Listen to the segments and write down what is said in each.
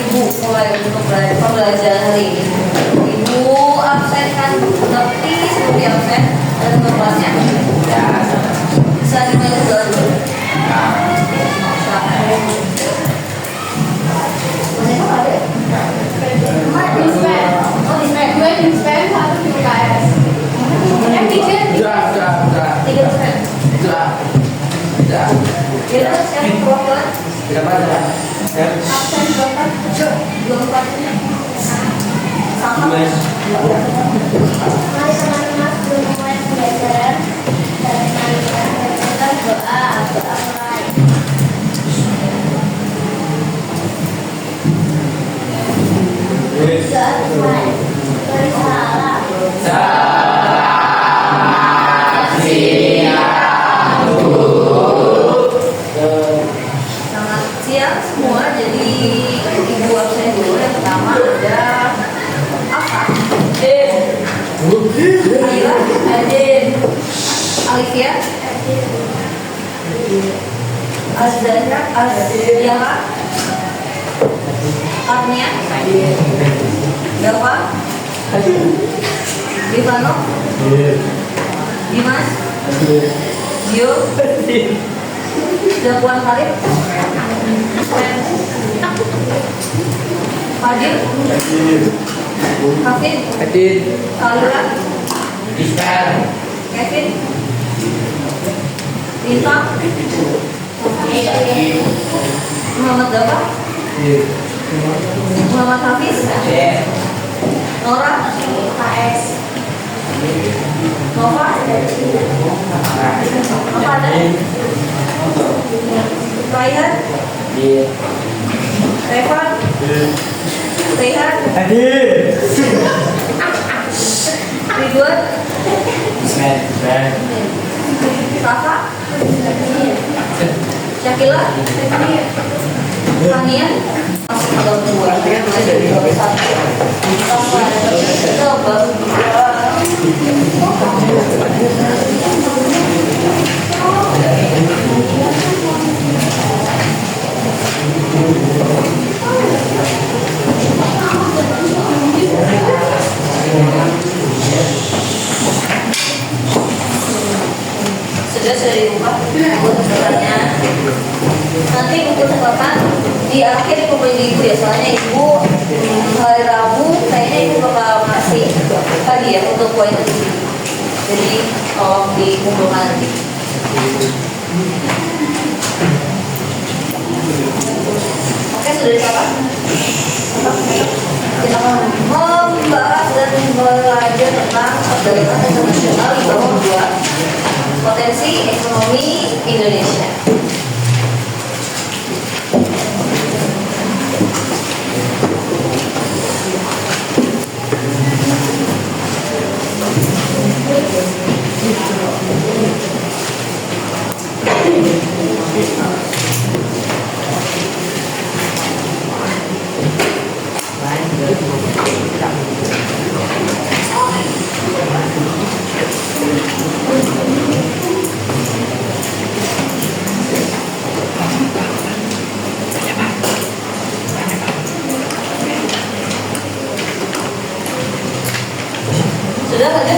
Ibu mulai untuk pembelajaran hari ini. Ibu absen kan, tapi sebelum absen ada teman kelasnya. Ya. Bisa dimainin dulu. Mari teman-teman sebelum mulai pembelajaran kita lakukan doa mulai. Selamat siang semua. Jadi ibu absen dulu. Yang pertama ada apa? Ayla, Adin, Alivia, Azdana, Azdiana, Arnia, Dava, Divano, Dimas, Dio, Dapuan Khalid, Fadil, Hafid, Kalura, Kevin, Bintang, Muhammad Dava, Muhammad Hafiz, Nora, KS, Nova, apa ada? Raihan, Revan, Rehan, Ridwan, Safa, Syakila, Fania, ada dua, sudah dibuka buku catatannya. Nanti buku catatan di akhir dikumpulin di ibu ya, soalnya ibu hari Rabu kayaknya ibu bakal ngasih tadi ya untuk poin di sini. Jadi tolong dikumpulkan nanti. Oke, sudah dicatat. Kita akan membahas dan belajar tentang perdagangan internasional di bawah 2 potensi ekonomi Indonesia. Sudah ada?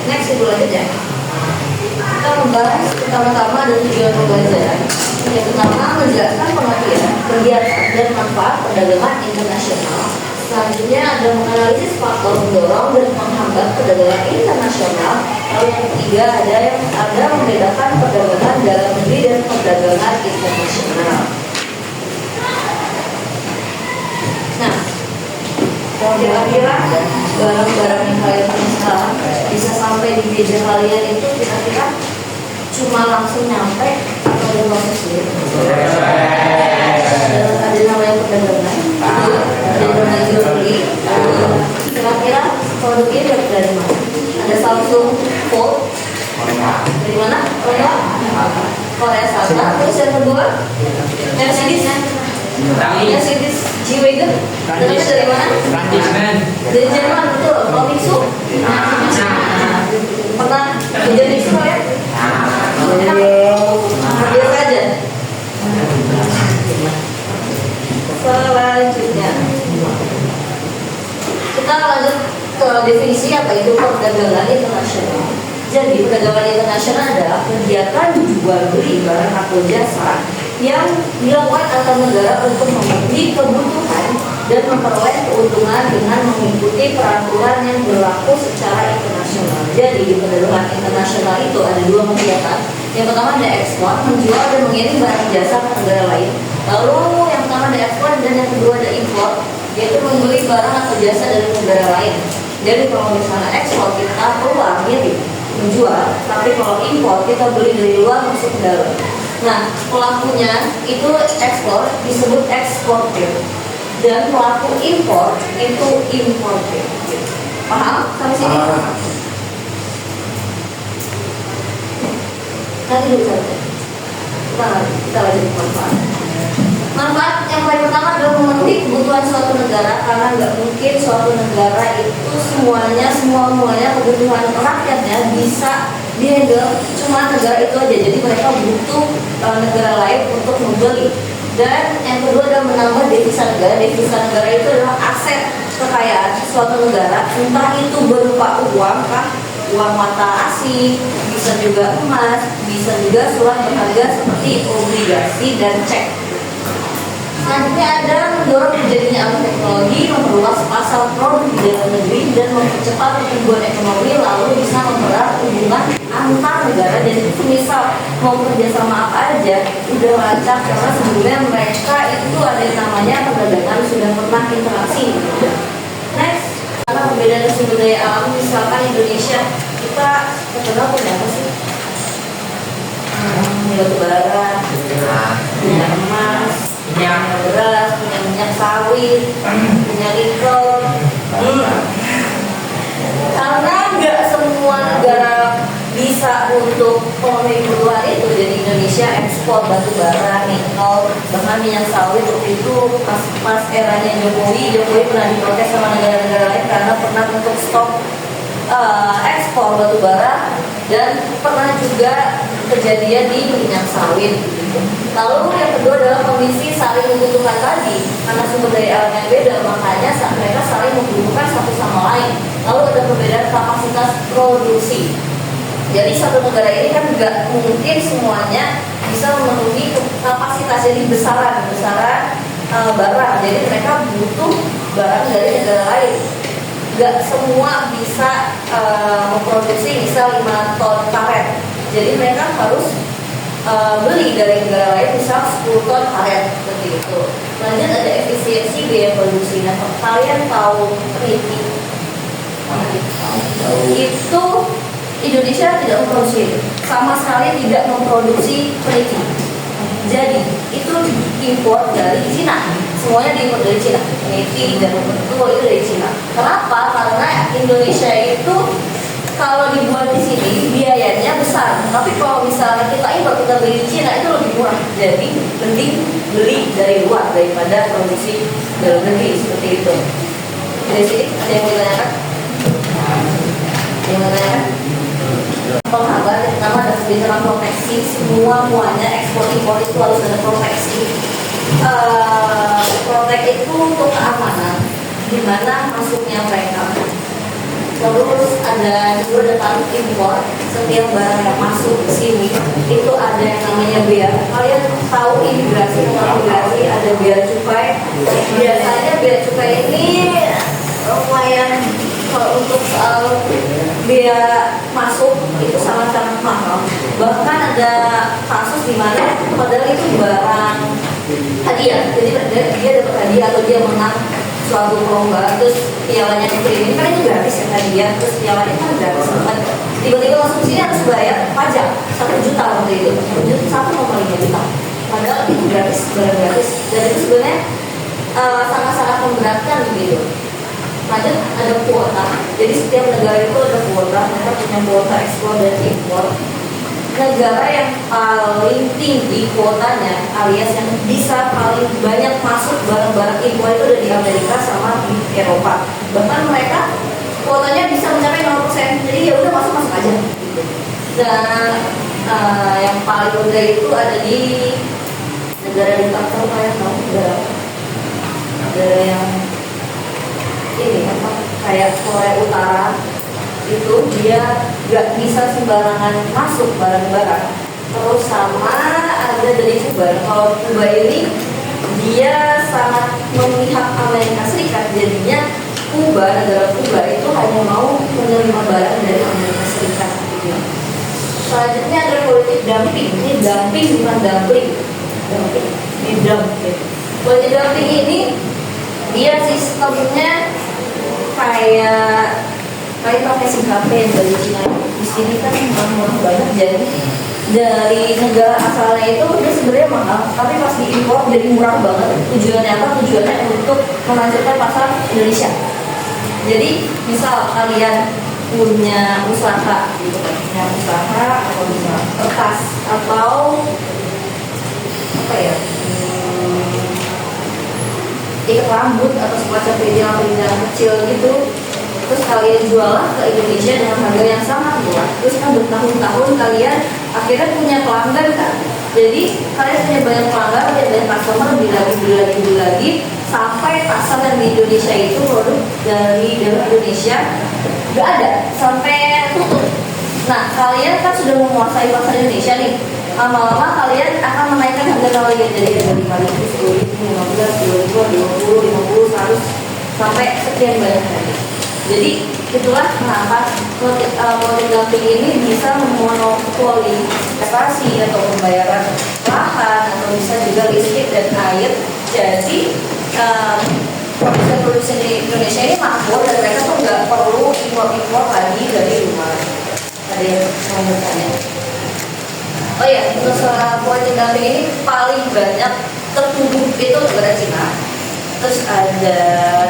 Next, ibu lanjut ya. Kita membahas pertama-tama ada tujuan pembelajaran. Yang pertama menjelaskan pengertian, kegiatan dan manfaat perdagangan internasional. Selanjutnya ada menganalisis faktor mendorong dan menghambat perdagangan internasional. Lalu yang ketiga ada membedakan perdagangan dalam negeri dan perdagangan internasional. kira-kira barang-barang yang kalian punya sekarang bisa sampai di meja kalian itu kira-kira cuma langsung nyampe atau ada proses dulu? Ada namanya perdagangan, ada namanya jual beli. Kira-kira produk ini dari mana? Ada Samsung Fold dari mana? Korea Selatan. Terus yang kedua Mercedes. Mercedes G-Wagon. Terus dari mana? Dari Jerman, betul. Kalau Mitsu pernah belajar Mitsu ya? Biasa aja. Selanjutnya kita lanjut ke definisi apa itu perdagangan internasional. Jadi perdagangan internasional adalah kegiatan jual beli barang atau jasa yang dilakukan antar negara untuk memenuhi kebutuhan dan memperoleh keuntungan dengan mengikuti peraturan yang berlaku secara internasional. Jadi di perdagangan internasional itu ada dua kegiatan. Yang pertama ada ekspor, menjual dan mengirim barang jasa ke negara lain. Lalu yang pertama ada ekspor dan yang kedua ada impor, yaitu membeli barang atau jasa dari negara lain. Jadi kalau misalnya ekspor kita keluar ngirim menjual, tapi kalau impor kita beli dari luar masuk ke dalam. Nah, pelakunya itu ekspor disebut eksportir dan pelaku impor itu importir. Paham sampai sini? Nanti dulu saja. Kita lanjut manfaat. Manfaat yang paling pertama adalah memenuhi kebutuhan suatu negara, karena nggak mungkin suatu negara itu semuanya kebutuhan rakyatnya bisa dihandle cuma negara itu aja. Jadi mereka butuh negara lain untuk membeli. Dan yang kedua adalah menambah devisa negara. Devisa negara itu adalah aset kekayaan suatu negara, entah itu berupa uang kah, uang mata asing, bisa juga emas, bisa juga surat berharga seperti obligasi dan cek. Selanjutnya ada mendorong terjadinya alih teknologi, memperluas pasar produk di dalam negeri dan mempercepat pertumbuhan ekonomi, lalu bisa mempererat hubungan antar negara. Dan itu misal mau kerjasama apa aja udah lancar, karena sebelumnya mereka itu ada yang namanya perdagangan, sudah pernah interaksi. Next, karena perbedaan sumber daya alam, misalkan Indonesia kita terkenal punya apa sih? Batu bara, punya emas, punya beras, punya minyak sawit, punya nikel. Karena nggak semua negara bisa untuk memenuhi kebutuhan itu, jadi Indonesia ekspor batu bara, nikel, bahkan minyak sawit. Waktu itu pas eranya Jokowi pernah diprotes sama negara-negara lain karena pernah untuk stop ekspor batu bara, dan pernah juga kejadian di minyak sawit. Lalu yang kedua adalah kondisi saling membutuhkan tadi, karena sumber daya alam yang beda, makanya mereka saling membutuhkan satu sama lain. Lalu ada perbedaan kapasitas produksi. Jadi satu negara ini kan nggak mungkin semuanya bisa memenuhi kapasitas, jadi besaran barang. Jadi mereka butuh barang dari negara lain. Nggak semua bisa memproduksi misal 5 ton karet. Jadi mereka harus beli dari negara lain misal 10 ton karet, seperti itu. Lanjut ada efisiensi biaya produksi. Nah, kalian tahu peneliti itu Indonesia tidak memproduksi, sama sekali tidak memproduksi peneliti. Jadi itu impor dari Cina, semuanya diimpor dari Cina. Peneliti dan betul itu dari Cina. Kenapa? Karena Indonesia itu kalau dibuat di sini biayanya besar, tapi kalau misalnya kita impor, kita beli di Cina itu lebih murah. Jadi mending beli dari luar daripada produksi dalam negeri, seperti itu. Dari sini ada yang mau ditanyakan? Yang mau ditanyakan? Penghambat yang pertama ada kebijakan proteksi. Muanya ekspor impor itu harus ada proteksi. Protek itu untuk keamanan, gimana masuknya mereka. Terus ada juga ada tarif impor. Setiap barang yang masuk ke sini itu ada yang namanya bea. Kalian tahu imigrasi, ada bea cukai. Biasanya bea cukai ini lumayan, kalau untuk soal bea masuk itu sangat-sangat mahal. Bahkan ada kasus di mana padahal itu barang hadiah, jadi dia dapat hadiah atau dia menang suatu lomba, terus pialanya dikirimin kan itu gratis ya tadi ya, terus pialanya kan gratis banget. Tiba-tiba masuk sini harus bayar pajak 1 juta waktu itu, 1,5 juta. Padahal itu gratis, barang gratis, dan itu sebenarnya sangat-sangat memberatkan gitu. Lanjut ada kuota, jadi setiap negara itu ada kuota, mereka punya kuota ekspor dan impor. Negara yang paling tinggi kuotanya alias yang bisa paling banyak masuk barang-barang impor itu ada di Amerika sama di Eropa. Bahkan mereka kuotanya bisa mencapai 0%, jadi ya udah masuk aja gitu. Dan yang paling rendah itu ada di negara diktator kayak negara yang ini apa kayak Korea Utara itu dia nggak bisa sembarangan masuk barang-barang. Terus sama ada dari Kuba. Kalau Kuba ini dia sangat memihak Amerika Serikat, jadinya Kuba, negara Kuba itu hanya mau menerima barang dari Amerika Serikat gitu. Selanjutnya ada politik dumping. Ini dumping bukan dumpling. Ini dumping. Politik dumping ini dia sistemnya kayak pakai SIM-HP dari Cina. Di sini kan murah banget, jadi dari negara asalnya itu dia sebenarnya mahal, tapi pas diimpor jadi murah banget. Tujuannya apa? Tujuannya untuk menghancurkan pasar Indonesia. Jadi misal kalian punya usaha gitu kan, punya usaha atau bisa kertas atau apa ya, ikat rambut atau semacam perintilan kecil gitu. Terus kalian jual ke Indonesia dengan harga yang sangat murah. Terus kan bertahun-tahun kalian akhirnya punya pelanggan kan. Jadi kalian punya banyak pelanggan, punya banyak customer, beli lagi, sampai pasar yang di Indonesia itu produk dari Indonesia nggak ada, sampai tutup. Nah kalian kan sudah menguasai pasar Indonesia nih. Lama-lama kalian akan menaikkan harga kalian dari harga 5.000, 10.000, 15.000, 20.000, 50, 100 sampai sekian banyak harga. Jadi itulah kenapa politik dumping ini bisa memonopoli investasi atau pembayaran lahan atau bisa juga listrik dan air. Jadi produsen di Indonesia ini makmur dan mereka tuh nggak perlu impor lagi dari luar. Ada yang mau bertanya? Oh ya, terus politik dumping ini paling banyak tertuduh itu negara Cina. Terus ada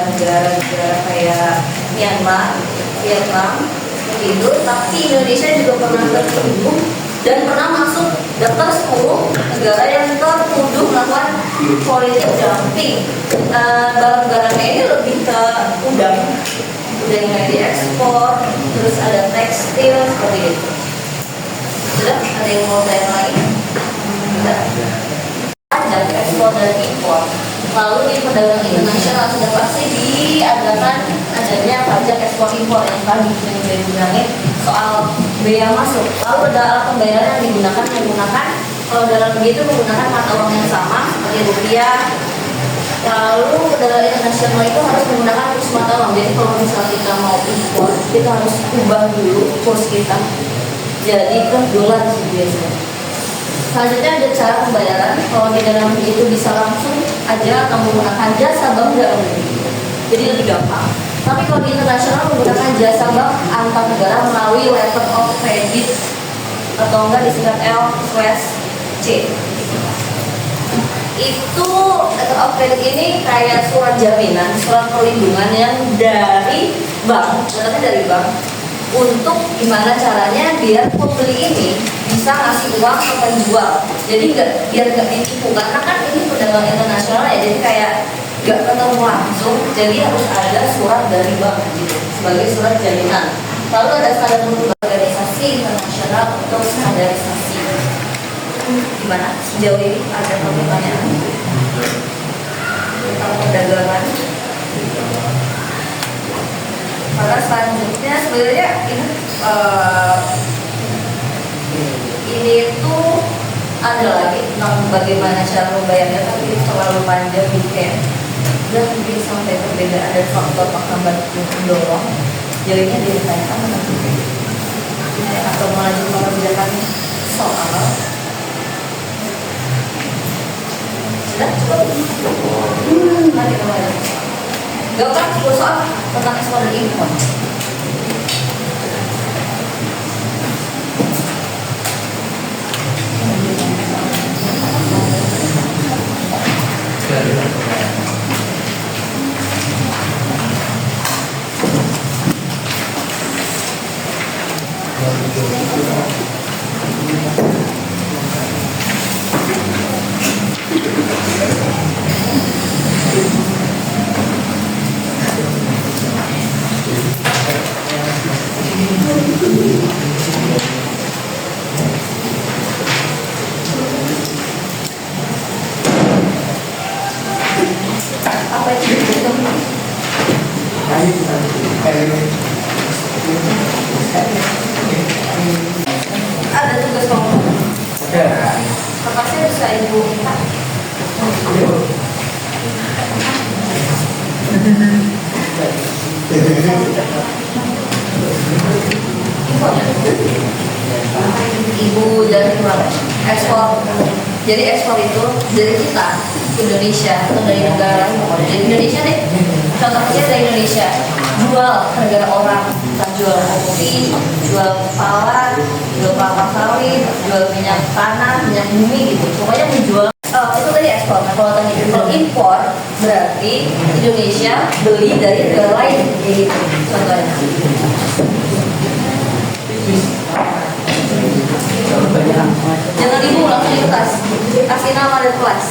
negara-negara kayak Myanmar, Vietnam, seperti itu. Tapi Indonesia juga pernah tertuduh dan pernah masuk daftar 10 negara yang tertuduh melakukan politik dumping. Barang-barangnya ini lebih ke udang yang diekspor, terus ada tekstil seperti itu. Sudah, ada yang mau tanya lagi? Sudah. Pajak ekspor dan impor. Lalu di perdagangan internasional sudah pasti diadakan adanya pajak ekspor impor yang tadi yang sudah dibilangin soal bea masuk. Lalu ada alat pembayaran yang menggunakan kalau dalam begitu menggunakan mata uang yang sama seperti rupiah. Lalu perdagangan internasional itu harus menggunakan kurs mata uang. Jadi kalau misalnya kita mau impor, kita harus ubah dulu kurs kita. Jadi ke dolar biasanya. Selanjutnya ada cara pembayaran. Kalau di dalam negeri itu bisa langsung aja atau menggunakan jasa bank dalam negeri, jadi lebih gampang. Tapi kalau di internasional menggunakan jasa bank antar negara melalui letter of credit atau enggak disingkat L/C. Itu letter of credit ini kayak surat jaminan, surat perlindungan yang dari bank, datangnya dari bank. Untuk gimana caranya biar pembeli ini bisa ngasih uang ke penjual, jadi biar nggak ditipu, karena kan ini perdagangan internasional ya, jadi kayak nggak ketemu langsung, jadi harus ada surat dari bank gitu sebagai surat jaminan. Lalu ada standar mutu organisasi internasional untuk standarisasi. Gimana sejauh ini, ada pertanyaan tentang perdagangan? Maka selanjutnya sebenarnya ini tuh ada lagi tentang bagaimana cara membayarnya, tapi terlalu panjang gitu kayak dan mungkin sampai perbedaan dan faktor penghambat pendorong. Jadinya ditanyakan atau melanjut mengerjakan soal. Sudah cukup? Mari kembali. Gak kan 10 soal tentang ekspor dan impor. Apa itu? Ada tugas kamu? Kertasnya bisa ibu minta. Ibu dari mana? Ekspor. Jadi ekspor itu dari kita ke Indonesia atau dari negara lain. Dari Indonesia deh. Contohnya dari Indonesia jual ke negara orang. Kita jual kopi, jual pala, jual kelapa sawit, jual minyak tanah, minyak bumi gitu. Pokoknya menjual. Itu tadi ekspor. Nah, kalau tadi impor berarti Indonesia beli dari negara lain. Gitu. Contohnya. Jangan ibu langsung di kertas, kasih nama dan kelas.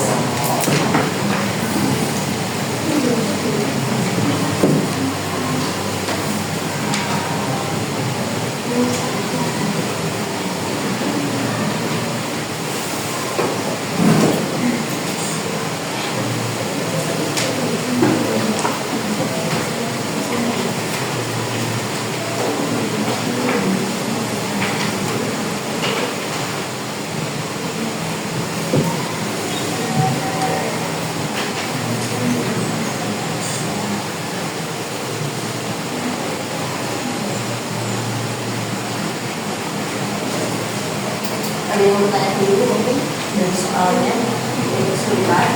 Ada yang mau tanya dulu mungkin dari soalnya itu sebentar.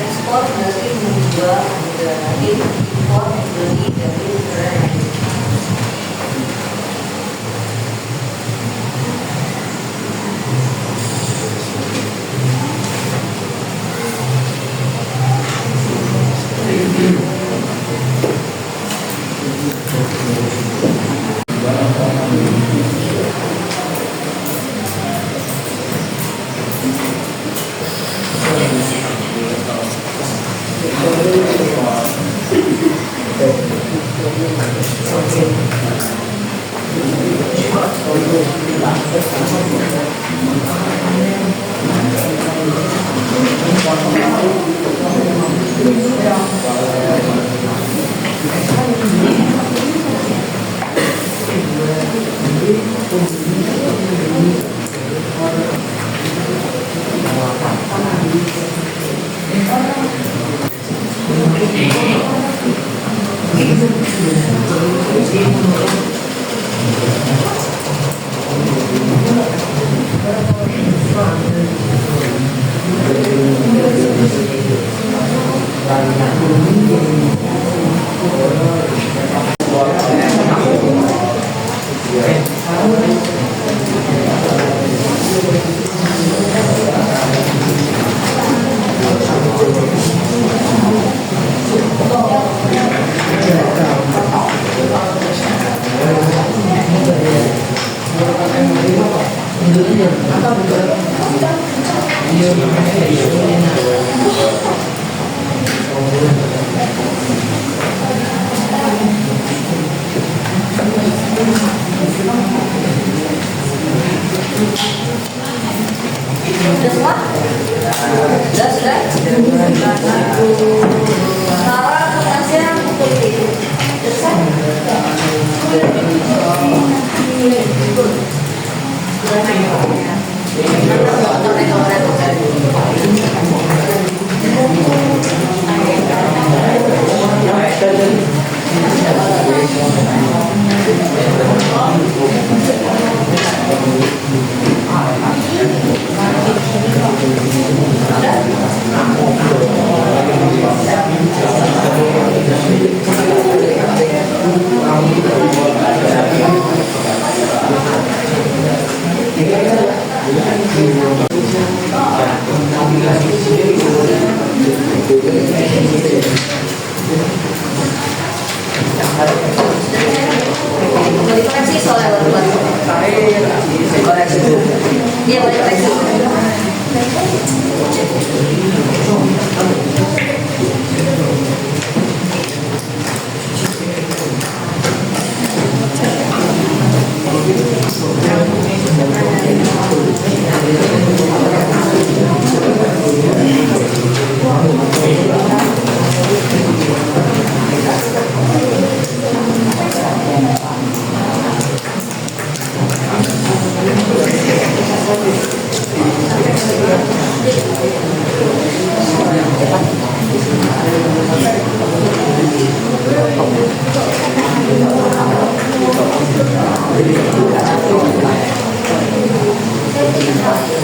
Ekspor berarti menjual negara lain, impor membeli dari negara lain.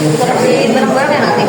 Terus bareng-bareng ya nanti.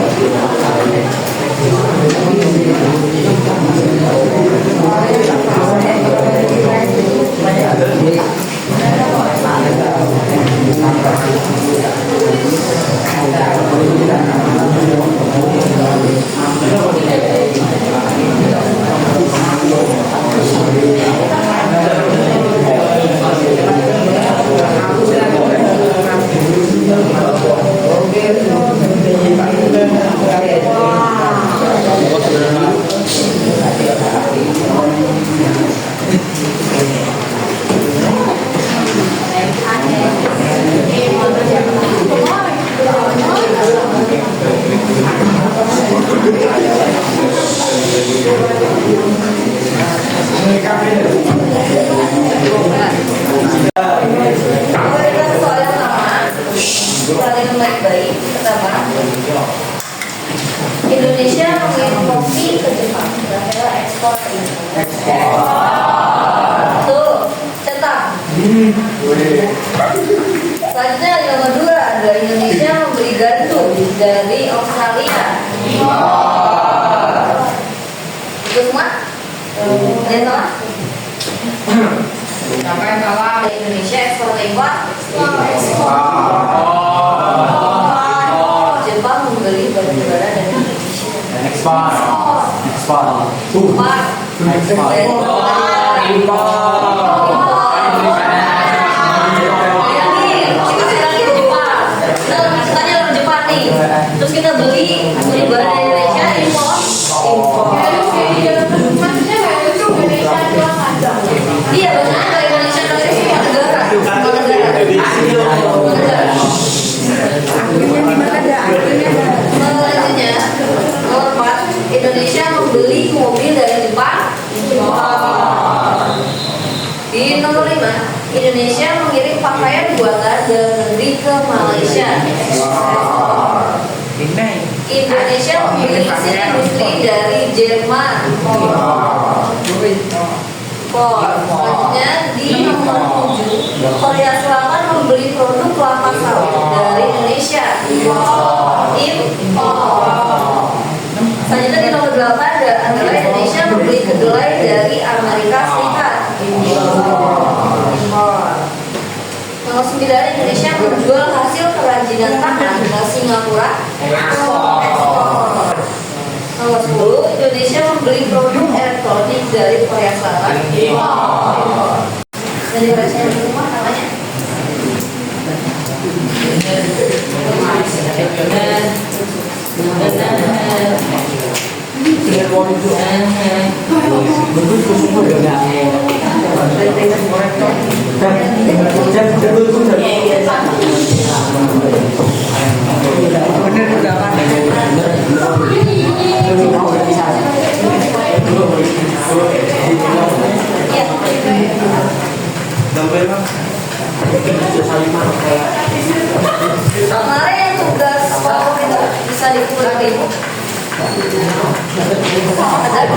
Soal yang sama, saling baik-baik. Pertama, Indonesia mengirim kopi ke Jepang, kira-kira ekspor ke Indonesia. Tuh, cetak. Selanjutnya yang nomor 2 ada Indonesia membeli gandum dari Australia. Itu semua? Ada yang salah? Siapa yang salah? Indonesia ekspor atau impor? Jepang membeli batu bara dari Indonesia. Expand. Terus kita beli barang dari Indonesia, impor. Iya, benar. Kalau Indonesia itu semua negara. Selanjutnya, nomor 4, Indonesia membeli mobil dari Jepang. Di nomor 5, Indonesia mengirim pakaian buatan dalam negeri ke Malaysia. Indonesia membeli mesin industri dari Jerman. Selanjutnya di nomor 7, Korea Selatan membeli produk kelapa sawit dari Indonesia. Impor. Selanjutnya di nomor 8 adalah Indonesia membeli kedelai dari Amerika Serikat. Impor. Nomor 9, Indonesia menjual hasil kerajinan tangan ke Singapura. Ekspor. Nomor 10, Indonesia membeli produk elektronik dari Korea Selatan. Impor. Dari Korea di rumah namanya? Kemarin yang tugas kelompok itu bisa dikurangi. Ada di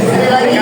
Ada lagi?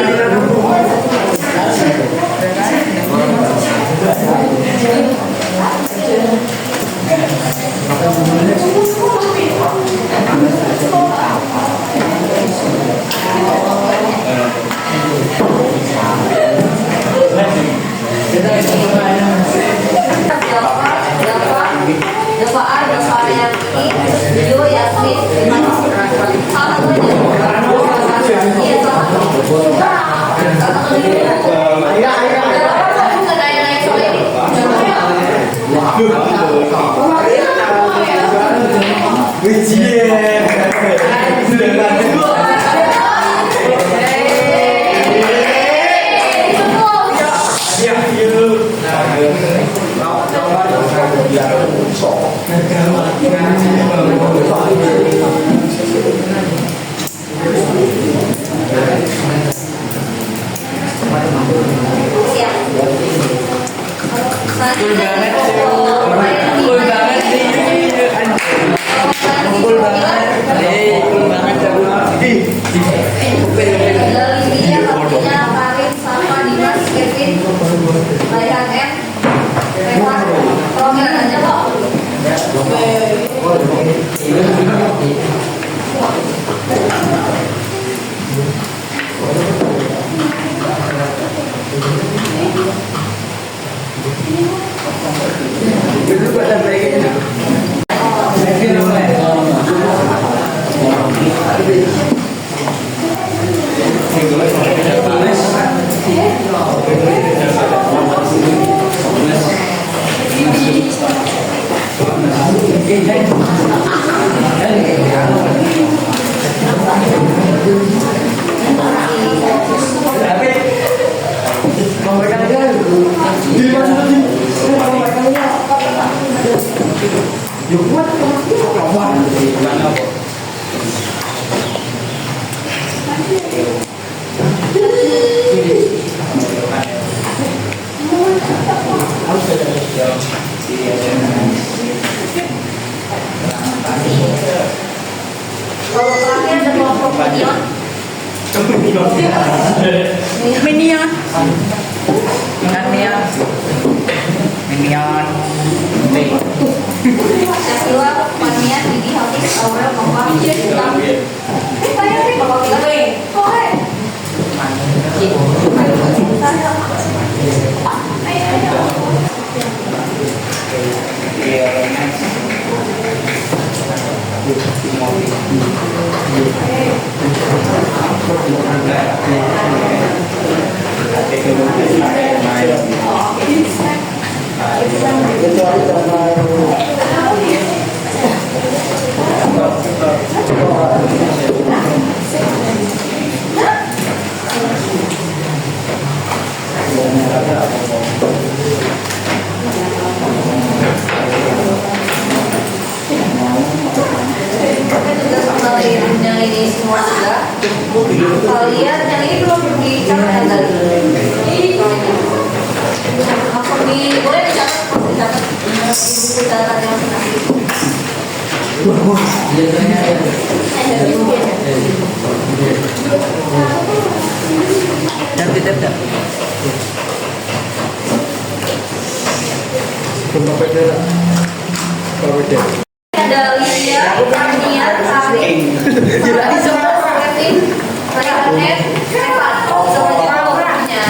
Kalau terakhir ada kelompok minion. Minion. Minion. Minion. Yang kedua, Mania, Didi, Hafiz, Aurel, Nova, Bintang. Banyak nih bapak kita tuh. Oke. Yang ini semua sudah. Kalian yang ini belum dicatat tadi. Apa di boleh dicatat? Dicatat di buku catatan yang masing-masing. Ada Lydia, Arnia, Karin, Kevin, Rayhanet, Evan, semuanya orangnya.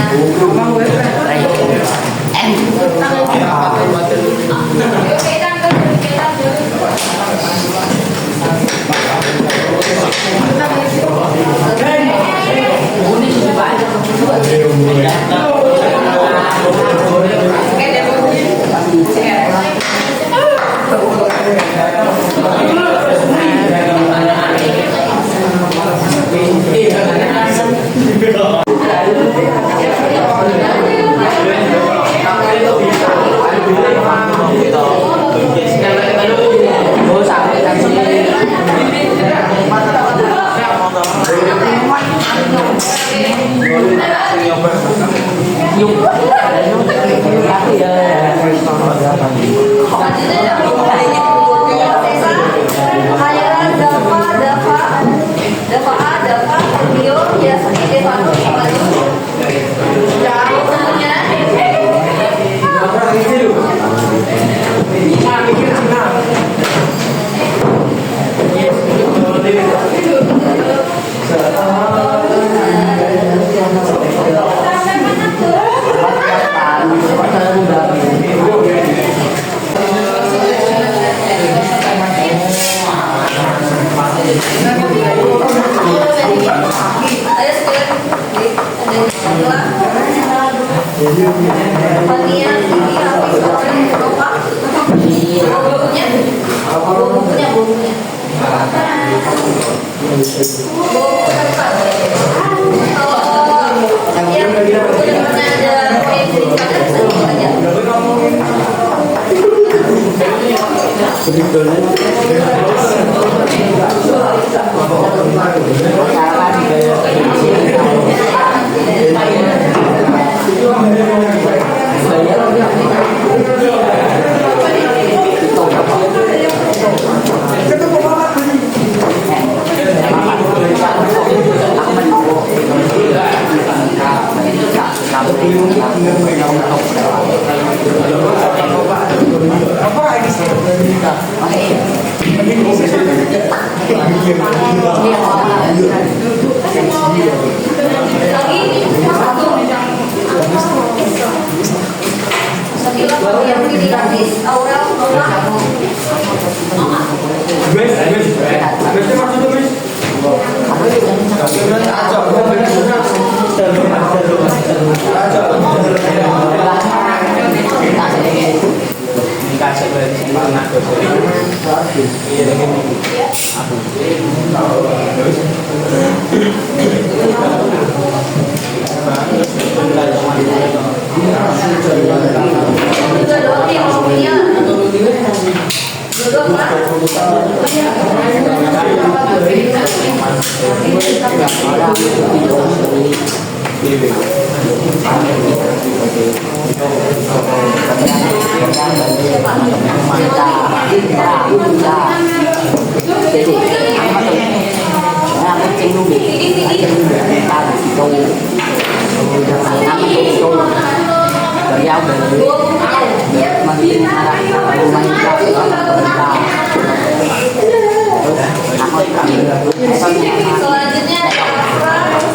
Selanjutnya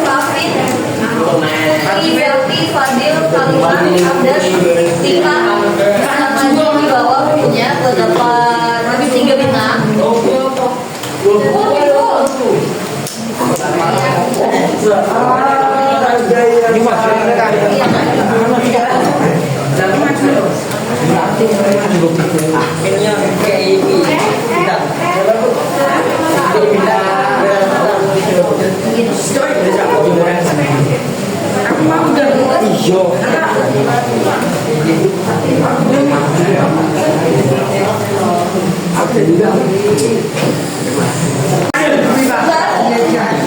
Safrin, Ivelti, Fadil, Kaliman, Abdas, Tika, maju di bawah bukunya ke depan 3 bintang.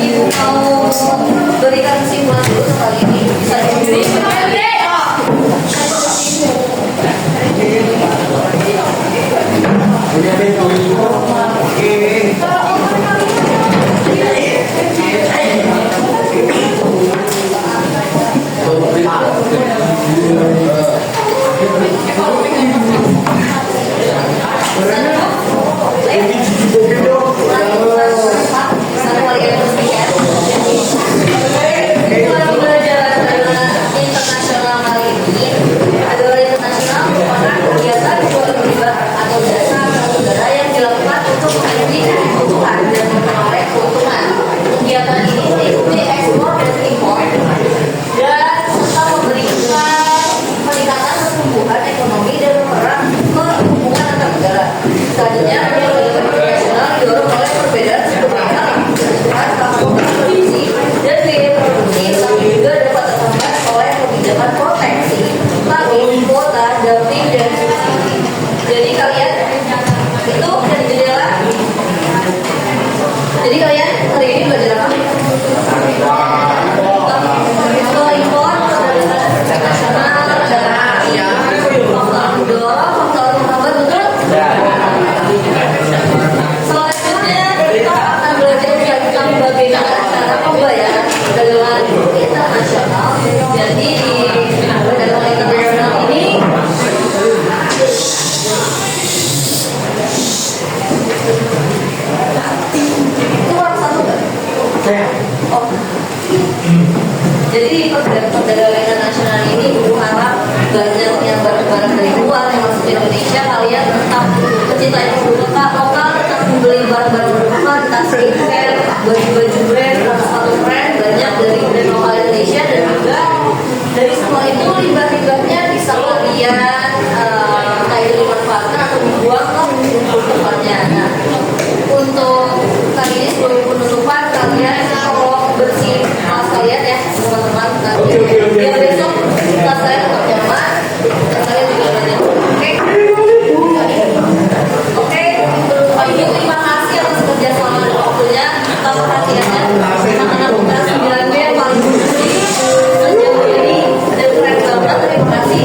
Ibu mau berikan kesimpulan dulu kali ini, bisa diberi. Jadi kalian hari ini belajar apa? Impor, internasional. mencintai produk lokal, tetap membeli barang-barang lokal, tas skincare, baju-baju brand, sepatu brand banyak dari brand lokal Indonesia, dan juga dari semua itu limbah-limbahnya bisa kalian kayak dimanfaatkan atau dibuang ke tempatnya. Nah, untuk kali ini sebelum penutupan kalian kalau bersih tas kalian ya teman-teman, biar besok tas saya tetap nyaman, kalian juga banyak. Oke, untuk pagi terima kasih atas kerjasama dan waktunya, kita perhatiannya anak-anak kita 9B yang paling lucu nih, dan keren banget, terima kasih.